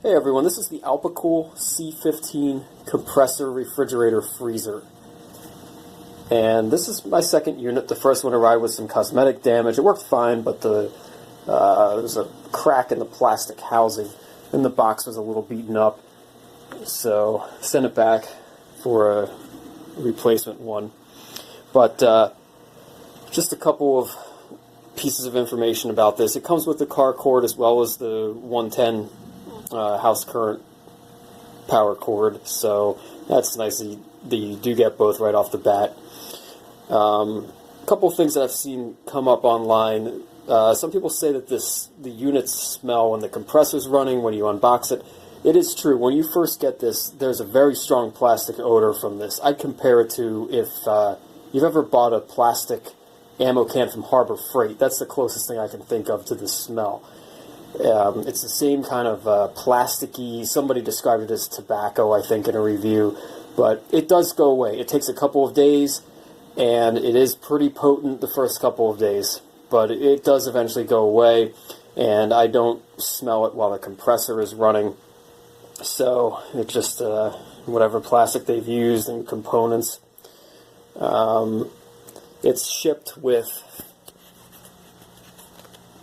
Hey everyone, this is the Alpicool C20 compressor refrigerator freezer. And this is my second unit. The first one arrived with some cosmetic damage. It worked fine, but there was a crack in the plastic housing, and the box was a little beaten up. So sent it back for a replacement one. But just a couple of pieces of information about this. It comes with the car cord as well as the 110 house current power cord, so that's nice that you do get both right off the bat. A couple of things that I've seen come up online. Some people say that the units smell when the compressor's running when you unbox it. It is true. When you first get this, there's a very strong plastic odor from this. I'd compare it to if you've ever bought a plastic ammo can from Harbor Freight. That's the closest thing I can think of to the smell. It's the same kind of plasticky, somebody described it as tobacco, I think, in a review, but it does go away. It takes a couple of days, and it is pretty potent the first couple of days, but it does eventually go away, and I don't smell it while the compressor is running. So it's just whatever plastic they've used and components. It's shipped with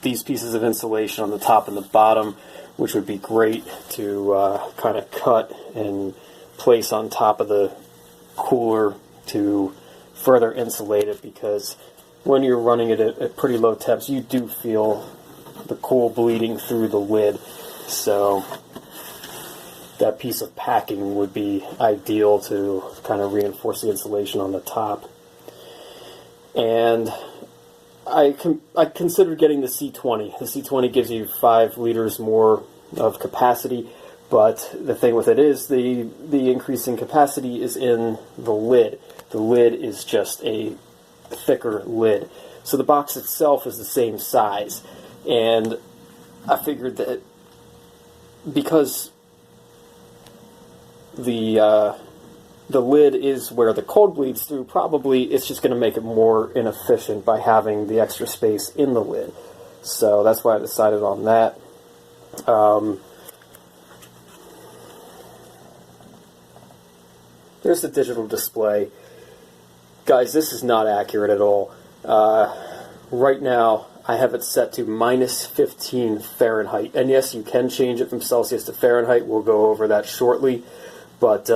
these pieces of insulation on the top and the bottom, which would be great to kind of cut and place on top of the cooler to further insulate it, because when you're running it at pretty low temps, you do feel the cool bleeding through the lid. So that piece of packing would be ideal to kind of reinforce the insulation on the top. And I considered getting the C20. The C20 gives you 5 liters more of capacity, but the thing with it is the increase in capacity is in the lid. The lid is just a thicker lid. So the box itself is the same size, and I figured that because the lid is where the cold bleeds through, probably it's just going to make it more inefficient by having the extra space in the lid. So that's why I decided on that. There's the digital display. Guys, this is not accurate at all. Right now, I have it set to -15 Fahrenheit. And yes, you can change it from Celsius to Fahrenheit. We'll go over that shortly. But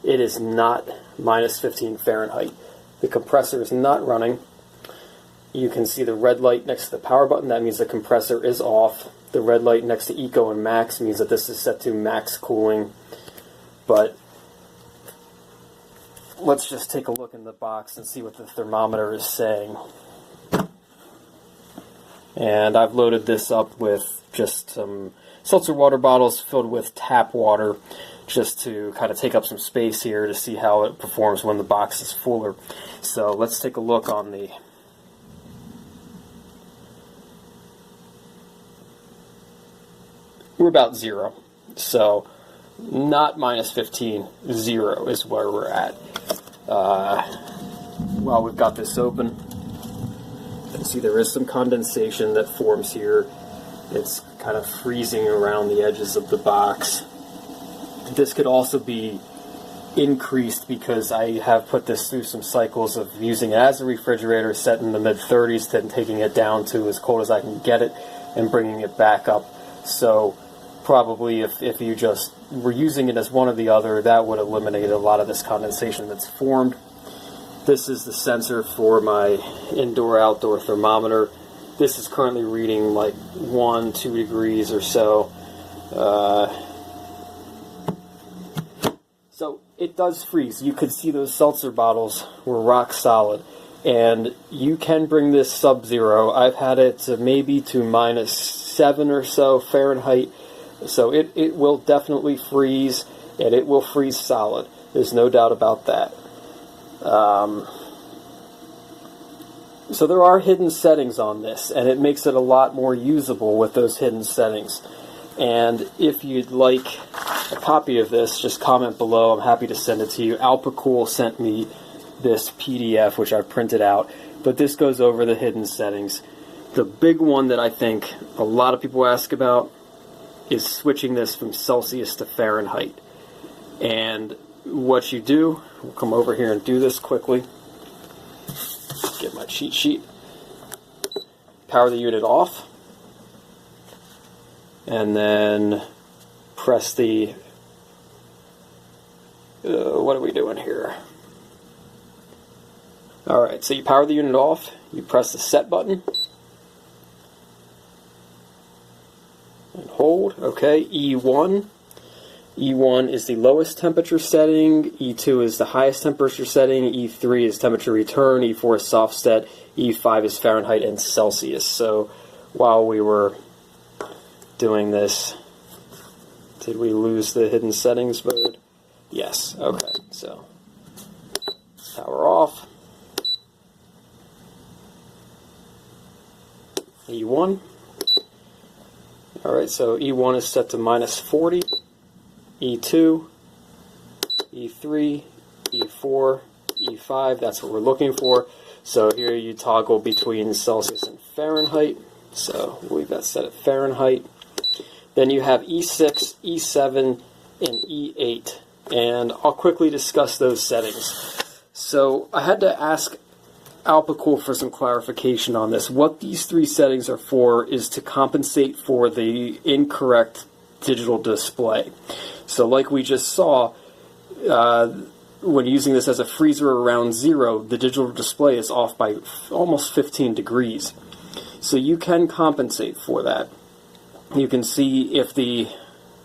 it is not -15 Fahrenheit. The compressor is not running. You can see the red light next to the power button. That means the compressor is off. The red light next to Eco and Max means that this is set to max cooling. But let's just take a look in the box and see what the thermometer is saying. And I've loaded this up with just some seltzer water bottles filled with tap water, just to kind of take up some space here to see how it performs when the box is fuller. So let's take a look on the... We're about 0. So not -15, 0 is where we're at. While we've got this open, you can see there is some condensation that forms here. It's kind of freezing around the edges of the box. This could also be increased because I have put this through some cycles of using it as a refrigerator, set in the mid-30s, then taking it down to as cold as I can get it and bringing it back up. So probably if you just were using it as one or the other, that would eliminate a lot of this condensation that's formed. This is the sensor for my indoor-outdoor thermometer. This is currently reading like 1-2 degrees or so. So it does freeze. You could see those seltzer bottles were rock solid. And you can bring this sub-zero. I've had it to maybe to -7 or so Fahrenheit. So it will definitely freeze, and it will freeze solid. There's no doubt about that. So there are hidden settings on this, and it makes it a lot more usable with those hidden settings. And if you'd like a copy of this, just comment below. I'm happy to send it to you. Alpicool sent me this PDF, which I printed out. But this goes over the hidden settings. The big one that I think a lot of people ask about is switching this from Celsius to Fahrenheit. And what you do, we'll come over here and do this quickly. Get my cheat sheet. Power the unit off. And then press the, what are we doing here? Alright, so you power the unit off, you press the set button, and hold, okay, E1. E1 is the lowest temperature setting, E2 is the highest temperature setting, E3 is temperature return, E4 is soft set, E5 is Fahrenheit and Celsius. So while we were doing this, did we lose the hidden settings mode? Yes, okay, so power off. E1. Alright, so E1 is set to -40, E2, E3, E4, E5, that's what we're looking for. So here you toggle between Celsius and Fahrenheit, so we'll leave that set at Fahrenheit. Then you have E6, E7, and E8, and I'll quickly discuss those settings. So I had to ask Alpicool for some clarification on this. What these three settings are for is to compensate for the incorrect digital display. So like we just saw, when using this as a freezer around 0, the digital display is off by almost 15 degrees. So you can compensate for that. You can see if the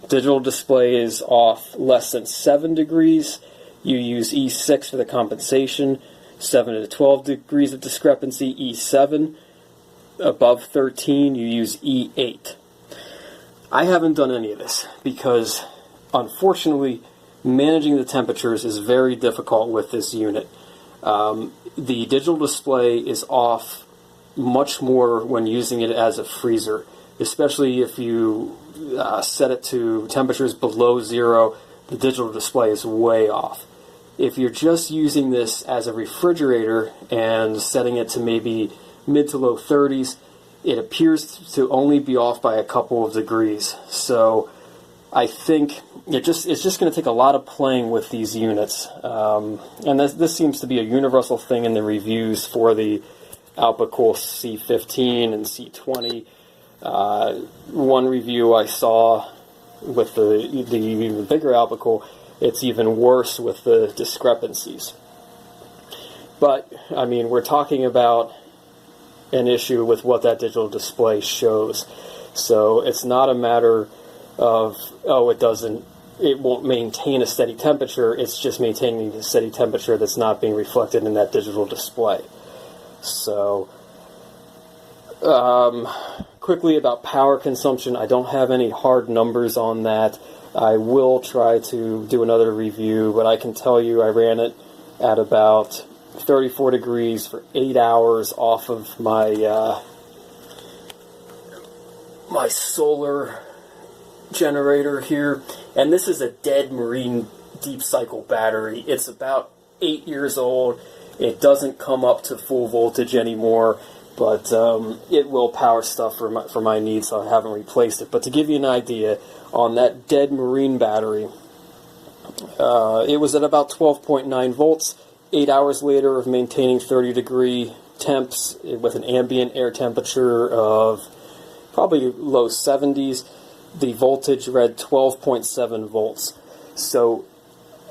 digital display is off less than 7 degrees, you use E6 for the compensation. 7 to 12 degrees of discrepancy, E7. Above 13, you use E8. I haven't done any of this because, unfortunately, managing the temperatures is very difficult with this unit. The digital display is off much more when using it as a freezer, especially if you set it to temperatures below 0, the digital display is way off. If you're just using this as a refrigerator and setting it to maybe mid to low 30s, it appears to only be off by a couple of degrees. So I think it's just going to take a lot of playing with these units. And this seems to be a universal thing in the reviews for the Alpicool C15 and C20. One review I saw with the even bigger Alpicool, it's even worse with the discrepancies. But, I mean, we're talking about an issue with what that digital display shows. So it's not a matter of, oh, it won't maintain a steady temperature, it's just maintaining a steady temperature that's not being reflected in that digital display. So, quickly about power consumption, I don't have any hard numbers on that. I will try to do another review, but I can tell you I ran it at about 34 degrees for 8 hours off of my my solar generator here, and this is a dead marine deep cycle battery. It's about 8 years old. It doesn't come up to full voltage anymore, but it will power stuff for my needs, so I haven't replaced it. But to give you an idea, on that dead marine battery, it was at about 12.9 volts. 8 hours later of maintaining 30-degree temps with an ambient air temperature of probably low 70s, the voltage read 12.7 volts. So,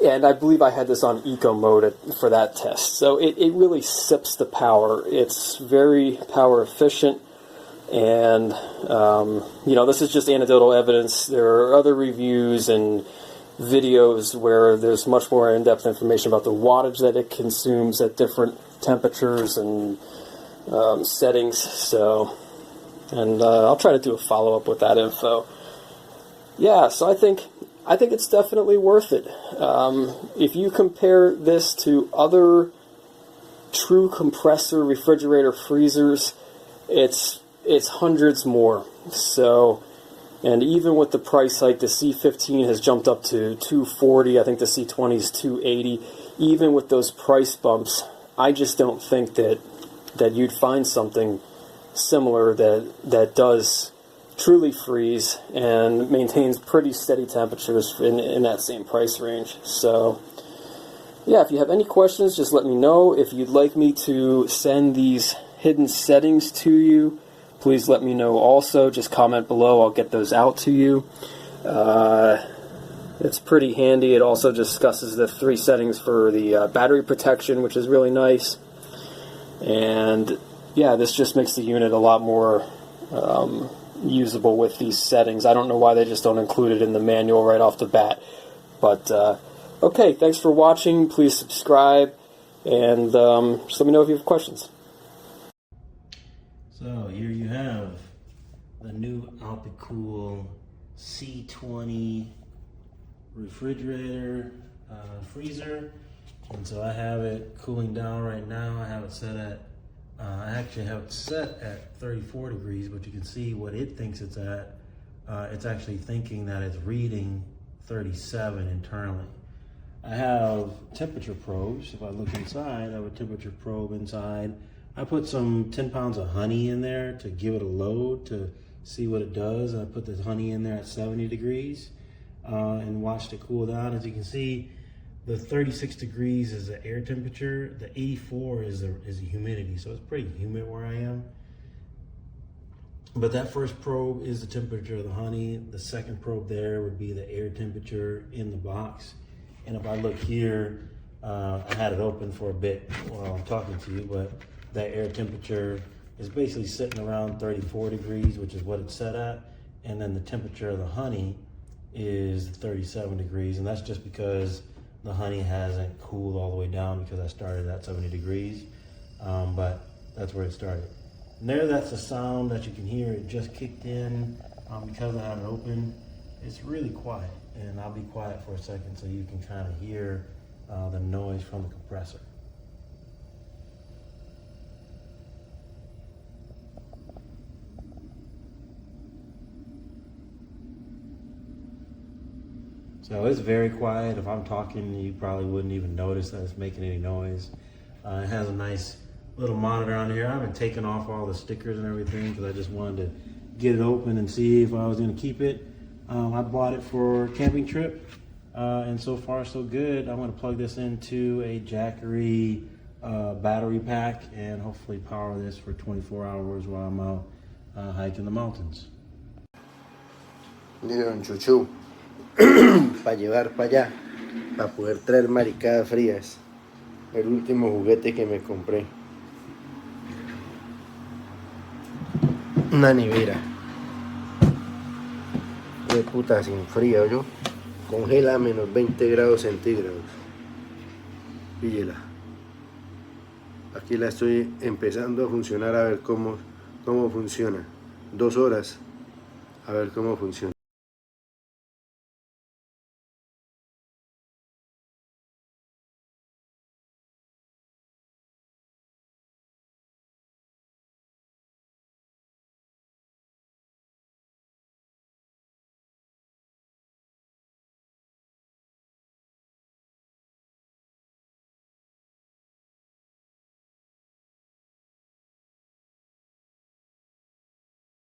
and I believe I had this on eco mode for that test. So it really sips the power. It's very power efficient. And, this is just anecdotal evidence. There are other reviews and videos where there's much more in-depth information about the wattage that it consumes at different temperatures and settings. So, and I'll try to do a follow-up with that info. Yeah, so I think it's definitely worth it. If you compare this to other true compressor refrigerator freezers, it's hundreds more. So, and even with the price hike, the C15 has jumped up to $240. I think the C20 is $280. Even with those price bumps, I just don't think that you'd find something similar that does truly freeze and maintains pretty steady temperatures in that same price range. So yeah, if you have any questions, just let me know. If you'd like me to send these hidden settings to you, please let me know also. Just comment below, I'll get those out to you. It's pretty handy. It also discusses the 3 settings for the battery protection, which is really nice. And yeah, this just makes the unit a lot more usable with these settings. I don't know why they just don't include it in the manual right off the bat. But okay, thanks for watching. Please subscribe, and just let me know if you have questions. So here you have the new Alpicool C20 refrigerator freezer, and so I have it cooling down right now. I have it set at I actually have it set at 34 degrees, but you can see what it thinks it's at. It's actually thinking that it's reading 37 internally. I have temperature probes. If I look inside, I have a temperature probe inside. I put some 10 pounds of honey in there to give it a load to see what it does. And I put the honey in there at 70 degrees and watched it cool down. As you can see, the 36 degrees is the air temperature. The 84 is the humidity. So it's pretty humid where I am. But that first probe is the temperature of the honey. The second probe there would be the air temperature in the box. And if I look here, I had it open for a bit while I'm talking to you, but that air temperature is basically sitting around 34 degrees, which is what it's set at. And then the temperature of the honey is 37 degrees. And that's just because the honey hasn't cooled all the way down, because I started at 70 degrees. But that's where it started. And there, that's the sound that you can hear. It just kicked in because I had it open. It's really quiet, and I'll be quiet for a second so you can kind of hear the noise from the compressor. So it's very quiet. If I'm talking, you probably wouldn't even notice that it's making any noise. It has a nice little monitor on here. I haven't taken off all the stickers and everything because I just wanted to get it open and see if I was going to keep it. I bought it for a camping trip, and so far so good. I'm going to plug this into a Jackery battery pack and hopefully power this for 24 hours while I'm out hiking the mountains. Dijeron chuchu para llevar para allá, para poder traer maricadas frías. El último juguete que me compré. Una nevera de puta sin frío, yo congela a menos 20 grados centígrados. Píllela. Aquí la estoy empezando a funcionar, a ver cómo funciona. 2 horas a ver cómo funciona.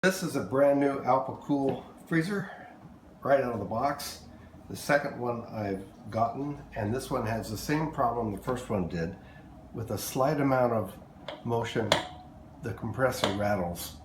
This is a brand new Alpicool freezer right out of the box. The second one I've gotten, and this one has the same problem the first one did. With a slight amount of motion, the compressor rattles.